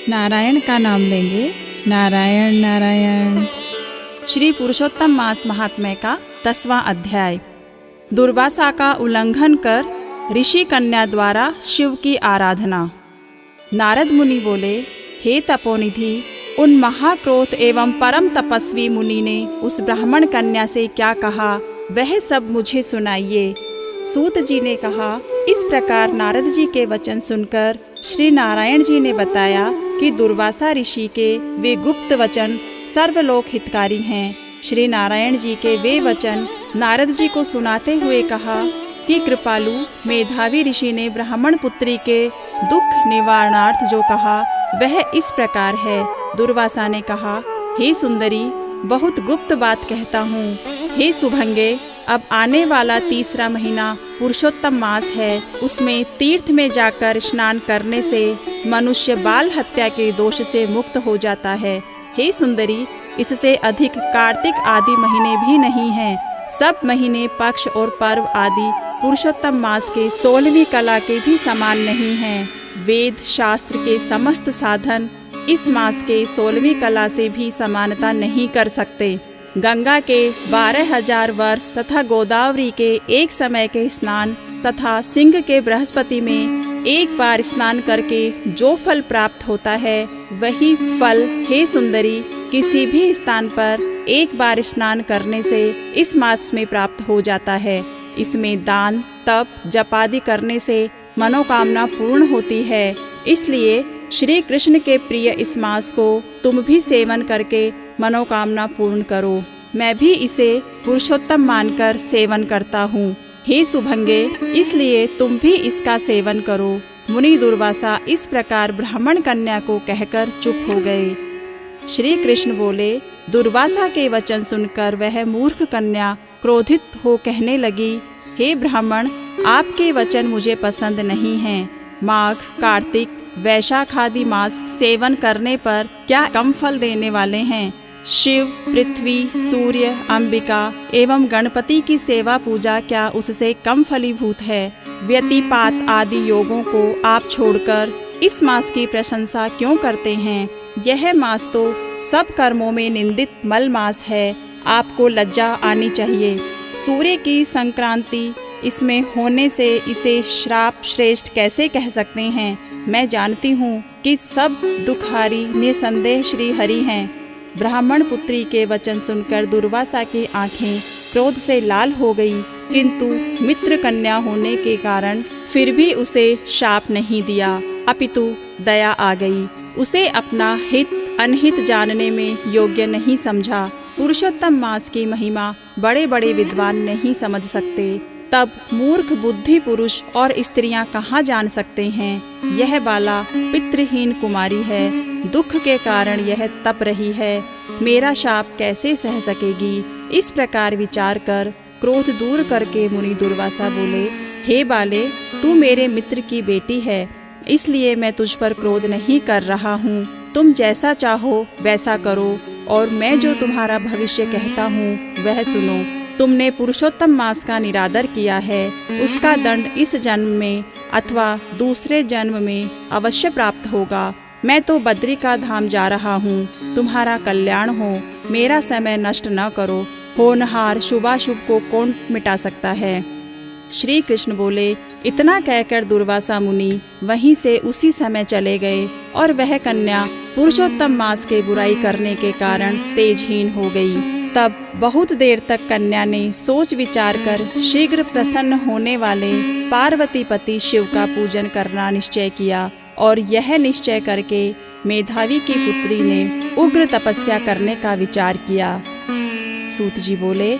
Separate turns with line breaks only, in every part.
नारायण का नाम लेंगे। नारायण नारायण।
श्री पुरुषोत्तम मास महात्म्य का 10वां अध्याय। दुर्वासा का उल्लंघन कर ऋषि कन्या द्वारा शिव की आराधना। नारद मुनि बोले, हे तपोनिधि, उन महाक्रोध एवं परम तपस्वी मुनि ने उस ब्राह्मण कन्या से क्या कहा, वह सब मुझे सुनाइए। सूत जी ने कहा, इस प्रकार नारद जी के वचन सुनकर श्री नारायण जी ने बताया कि दुर्वासा ऋषि के वे गुप्त वचन सर्वलोक हितकारी हैं। श्री नारायण जी के वे वचन नारद जी को सुनाते हुए कहा कि कृपालु मेधावी ऋषि ने ब्राह्मण पुत्री के दुख निवारणार्थ जो कहा वह इस प्रकार है। दुर्वासा ने कहा, हे सुंदरी, बहुत गुप्त बात कहता हूँ। हे सुभंगे, अब आने वाला 3रा महीना पुरुषोत्तम मास है। उसमें तीर्थ में जाकर स्नान करने से मनुष्य बाल हत्या के दोष से मुक्त हो जाता है। हे सुंदरी, इससे अधिक कार्तिक आदि महीने भी नहीं हैं। सब महीने पक्ष और पर्व आदि पुरुषोत्तम मास के 16वीं कला के भी समान नहीं हैं। वेद शास्त्र के समस्त साधन इस मास के 16वीं कला से भी समानता नहीं कर सकते। गंगा के 12,000 वर्ष तथा गोदावरी के एक समय के स्नान तथा सिंह के बृहस्पति में एक बार स्नान करके जो फल प्राप्त होता है, वही फल, हे सुंदरी, किसी भी स्थान पर एक बार स्नान करने से इस मास में प्राप्त हो जाता है। इसमें दान, तप, जप आदि करने से मनोकामना पूर्ण होती है। इसलिए श्री कृष्ण के प्रिय इस मास को तुम भी सेवन करके मनोकामना पूर्ण करो। मैं भी इसे पुरुषोत्तम मानकर सेवन करता हूँ। हे सुभंगे, इसलिए तुम भी इसका सेवन करो। मुनि दुर्वासा इस प्रकार ब्राह्मण कन्या को कहकर चुप हो गए। श्री कृष्ण बोले, दुर्वासा के वचन सुनकर वह मूर्ख कन्या क्रोधित हो कहने लगी, हे ब्राह्मण, आपके वचन मुझे पसंद नहीं हैं। माघ, कार्तिक, वैशाख आदि मास सेवन करने पर क्या कम फल देने वाले हैं? शिव, पृथ्वी, सूर्य, अंबिका एवं गणपति की सेवा पूजा क्या उससे कम फलीभूत है? व्यतिपात आदि योगों को आप छोड़कर इस मास की प्रशंसा क्यों करते हैं? यह मास तो सब कर्मों में निंदित मल मास है। आपको लज्जा आनी चाहिए। सूर्य की संक्रांति इसमें होने से इसे श्राप श्रेष्ठ कैसे कह सकते हैं? मैं जानती हूँ कि सब दुखारी निसंदेह श्री हरि हैं। ब्राह्मण पुत्री के वचन सुनकर दुर्वासा की आंखें क्रोध से लाल हो गई, किंतु मित्र कन्या होने के कारण फिर भी उसे शाप नहीं दिया, अपितु दया आ गई। उसे अपना हित अनहित जानने में योग्य नहीं समझा। पुरुषोत्तम मास की महिमा बड़े बड़े विद्वान नहीं समझ सकते, तब मूर्ख बुद्धि पुरुष और स्त्रियां कहाँ जान सकते हैं? यह बाला पितृहीन कुमारी है, दुख के कारण यह तप रही है, मेरा शाप कैसे सह सकेगी? इस प्रकार विचार कर क्रोध दूर करके मुनि दुर्वासा बोले, हे बाले, तू मेरे मित्र की बेटी है, इसलिए मैं तुझ पर क्रोध नहीं कर रहा हूँ। तुम जैसा चाहो वैसा करो, और मैं जो तुम्हारा भविष्य कहता हूँ वह सुनो। तुमने पुरुषोत्तम मास का निरादर किया है, उसका दंड इस जन्म में अथवा दूसरे जन्म में अवश्य प्राप्त होगा। मैं तो बद्री का धाम जा रहा हूँ, तुम्हारा कल्याण हो, मेरा समय नष्ट न करो। होनहार शुभाशुभ को कौन मिटा सकता है? श्री कृष्ण बोले, इतना कहकर दुर्वासा मुनि वहीं से उसी समय चले गए, और वह कन्या पुरुषोत्तम मास के बुराई करने के कारण तेजहीन हो गई। तब बहुत देर तक कन्या ने सोच विचार कर शीघ्र प्रसन्न होने वाले पार्वतीपति शिव का पूजन करना निश्चय किया, और यह निश्चय करके मेधावी की पुत्री ने उग्र तपस्या करने का विचार किया। सूत जी बोले,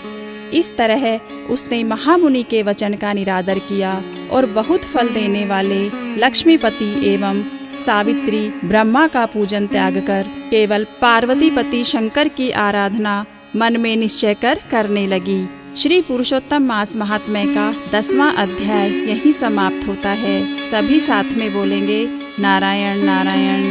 इस तरह उसने महामुनि के वचन का निरादर किया, और बहुत फल देने वाले लक्ष्मीपति एवं सावित्री ब्रह्मा का पूजन त्याग कर केवल पार्वतीपति शंकर की आराधना मन में निश्चय कर करने लगी। श्री पुरुषोत्तम मास महात्म्य का 10वां अध्याय यहीं समाप्त होता है। सभी साथ में बोलेंगे, नारायण नारायण।